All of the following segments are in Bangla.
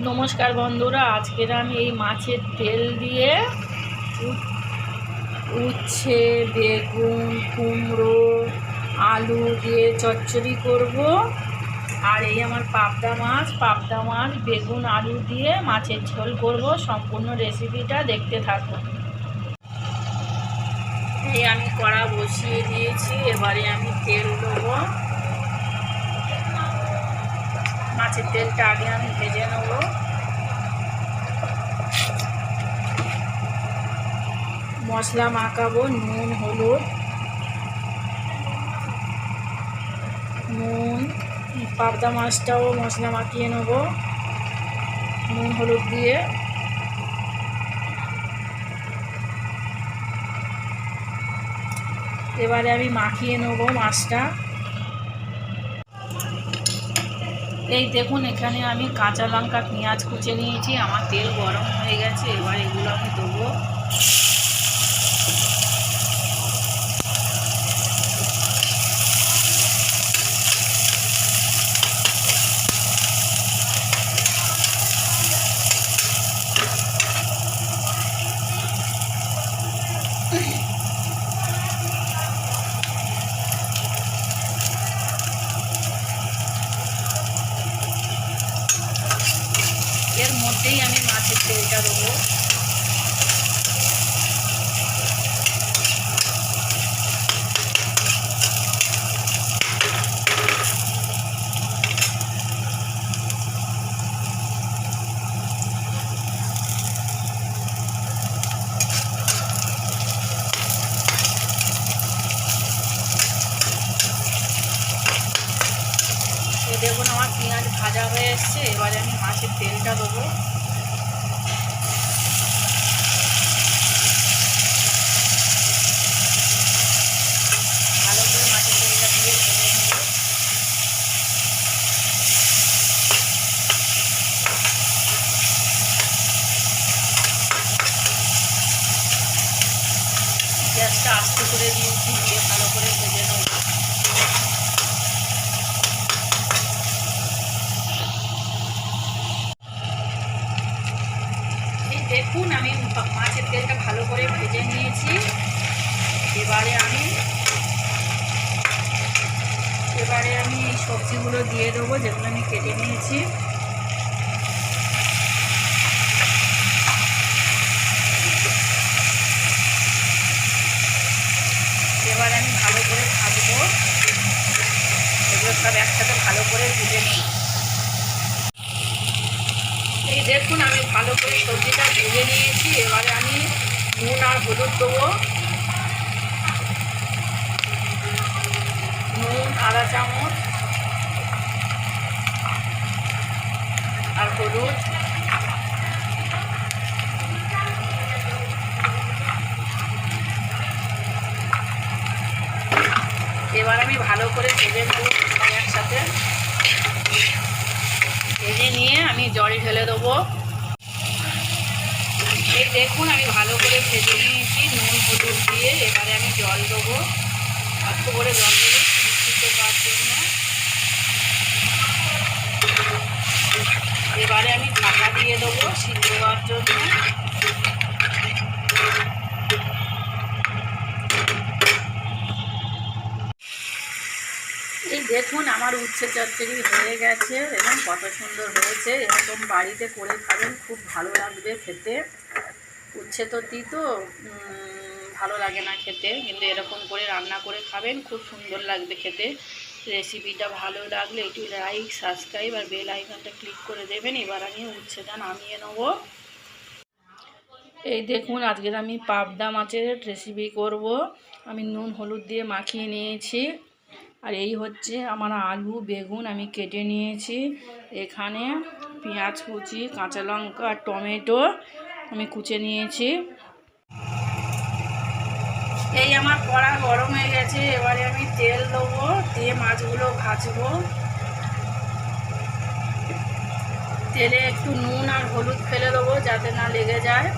নমস্কার বন্ধুরা, আজকের আমি এই মাছের তেল দিয়ে উচ্ছে, বেগুন, কুমড়ো, আলু দিয়ে চচ্চড়ি করব। আর এই আমার পাবদা মাছ বেগুন আলু দিয়ে মাছের ঝোল করব। সম্পূর্ণ রেসিপিটা দেখতে থাকুন। এই আমি কড়া বসিয়ে দিয়েছি, এবারে আমি তেল দেবো। মাছের তেলটা আগে আমি ভেজে নেব। মশলা মাখাবো, নুন, হলুদ, পাবদা মাছটাও মশলা মাখিয়ে নেব নুন হলুদ দিয়ে। এবারে আমি মাখিয়ে নেব মাছটা। এই দেখুন, এখানে আমি কাঁচা লঙ্কা পেঁয়াজ কুচে নিয়েছি। আমার তেল গরম হয়ে গেছে, এবার এগুলো আমি দেবো। এর মধ্যেই আমি মাছের তেলটা দেবো। দেখুন, আমার পেঁয়াজ ভাজা হয়ে এসছে, এবারে আমি মাছের তেলটা দেবো। ভালো করে মাছের তেলটা দিয়ে ভেজে নেব। গ্যাসটা আস্তে করে দিয়েছি, দিয়ে ভালো করে ভেজে নেব। দেখুন, আমি মাছের তেলটা ভালো করে ভেজে নিয়েছি। এবারে আমি এই সবজিগুলো দিয়ে দেবো, যেগুলো আমি কেটে নিয়েছি। এবার আমি ভালো করে ভাজবো, এগুলো সব একসাথে ভালো করে ভেজে নিই। এই দেখুন, আমি ভালো করে সবজিটা ভেজে নিয়েছি। এবারে আমি নুন আর হলুদ দেবো। নুন আধা চামচ আর হলুদ। এবার আমি ভালো করে ভেজে নেব সব একসাথে। ভেজে নিয়ে আমি জল ঢেলে দেবো। এই দেখুন, আমি ভালো করে ভেজে নিয়েছি নুন হলুদ দিয়ে। এবারে আমি জল দেবো, অল্প করে জল দেবো সিদ্ধ হওয়ার জন্য। এবারে আমি ঢাকা দিয়ে দেবো সিদ্ধ হওয়ার জন্য। এই দেখুন, আমার উচ্ছে চচ্চড়ি হয়ে গেছে এবং কত সুন্দর হয়েছে। এরকম বাড়িতে করে খাবেন, খুব ভালো লাগবে খেতে। উচ্ছে তো তিতো, ভালো লাগে না খেতে, কিন্তু এরকম করে রান্না করে খাবেন, খুব সুন্দর লাগবে খেতে। রেসিপিটা ভালো লাগলে একটু লাইক, সাবস্ক্রাইব আর বেল আইকনটা ক্লিক করে দেবেন। এবার আমি উচ্ছেটা নামিয়ে নেব। এই দেখুন, আজকের আমি পাবদা মাছের রেসিপি করব। আমি নুন হলুদ দিয়ে মাখিয়ে নিয়েছি। আর এই হচ্ছে আমার আলু বেগুন আমি কেটে নিয়েছি। এখানে পেঁয়াজ কুচি, কাঁচা লঙ্কা আর টমেটো আমি কুচে নিয়েছি। এই আমার কড়া গরম হয়ে গেছে, এবারে আমি তেল দেবো, দিয়ে মাছগুলো ভাজবো। তেলে একটু নুন আর হলুদ ফেলে দেবো যাতে না লেগে যায়।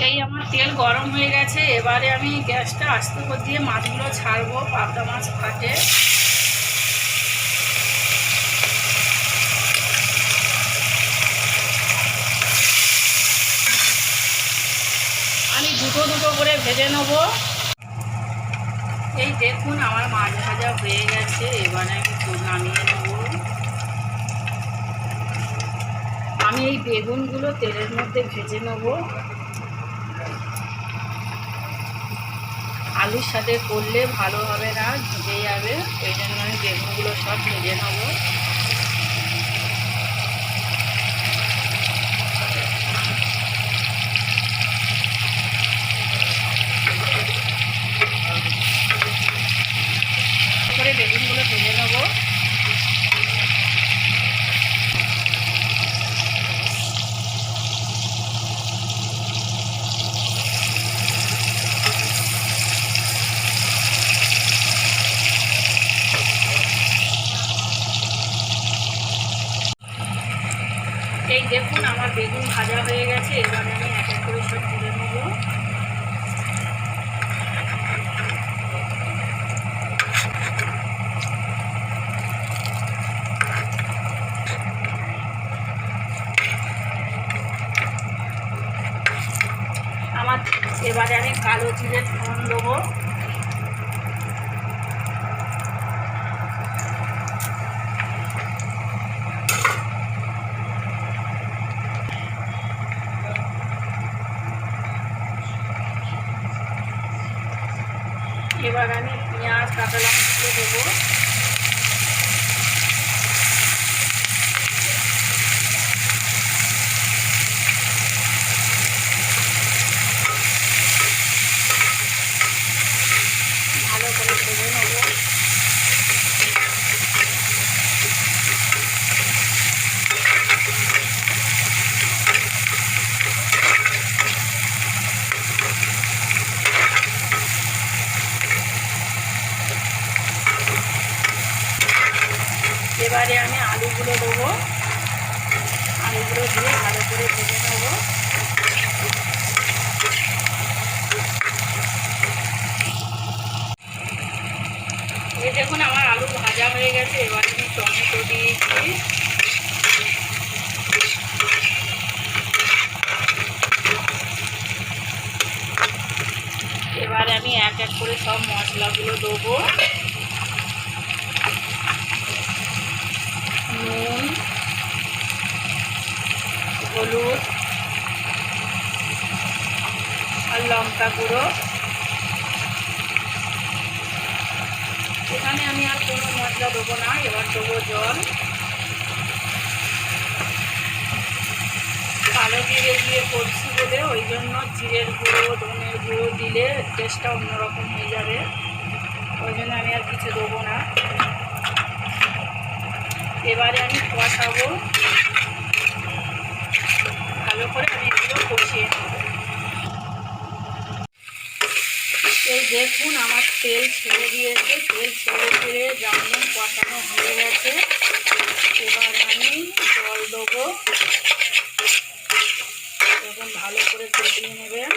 এই আমার তেল গরম হয়ে গেছে, এবারে আমি গ্যাসটা আস্তে করে দিয়ে মাছগুলো ছাড়বো। পাবদা মাছ ফাটে। আমি দুটো দুটো করে ভেজে নেব। এই দেখুন আমার মাছ ভাজা হয়ে গেছে, এবারে আমি নামিয়ে নেব। আমি এই বেগুনগুলো তেলের মধ্যে ভেজে নেব। আলুর সাথে করলে ভালো হবে না, ভিজে যাবে। ওই জন্য আমি বেগুনগুলো সব ভেজে নেব। করে বেগুনগুলো ভেজে নেব। এই দেখুন আমার বেগুন ভাজা হয়ে গেছে, এবারে আমি এক এক করে সব তুলে নেব। আমার এবারে আমি কালো জিরের ফোড়ন দেবো। এবার আমি পেঁয়াজ কাঁচা লঙ্কা দেবো। ভালো করে ভেজে নেবো। এবারে আমি আলুগুলো দেবো। আলুগুলো দিয়ে ভালো করে ভেজে নেবো। এই দেখুন আমার আলু ভাজা হয়ে গেছে, এবারে আমি টমেটো দিয়েছি। এবারে আমি এক এক করে সব মশলাগুলো দেবো। নুন, হলুদ আর লঙ্কা গুঁড়ো। এখানে আমি আর কোনো মশলা দেবো না। এবার দেবো জল। কালো জিরে দিয়ে করছি বলে ওই জন্য জিরের গুঁড়ো ধনের গুঁড়ো দিলে টেস্টটা অন্যরকম হয়ে যাবে, ওই জন্য আমি আর কিছু দেবো না। এবারে আমি কষাবো, ভালো করে আমি এগুলো কষিয়ে নেব। এই দেখুন আমার তেল ছেড়ে দিয়েছে, তেল ছেড়ে যেমন কষানো হয়ে গেছে। এবার আমি জল দেবো, দেখুন ভালো করে কষিয়ে নেবেন।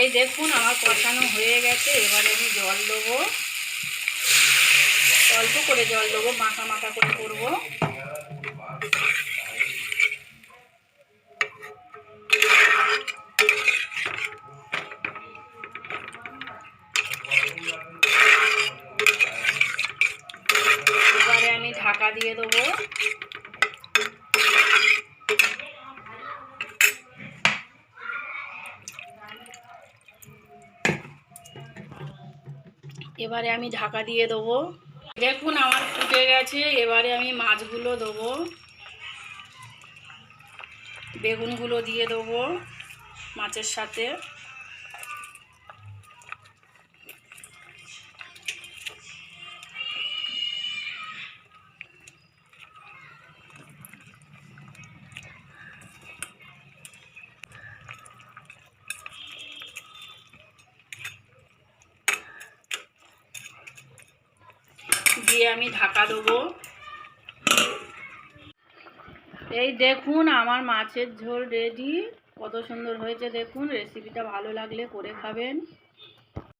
এই দেখুন আমার কষানো হয়ে গেছে, এবারে আমি জল দেবো। অল্প করে জল দেবো, মাখা মাখা করে করবো। এবারে আমি ঢাকা দিয়ে দেবো। এবারে আমি ঢাকা দিয়ে দেবো। দেখুন আমার ফুটে গেছে, এবারে আমি মাছগুলো দেবো, বেগুনগুলো দিয়ে দেবো মাছের সাথে। দিয়ে আমি ঢাকা দেবো। এই দেখুন আমার মাছের ঝোল রেডি, কত সুন্দর হয়েছে দেখুন। রেসিপিটা ভালো লাগলে করে খাবেন।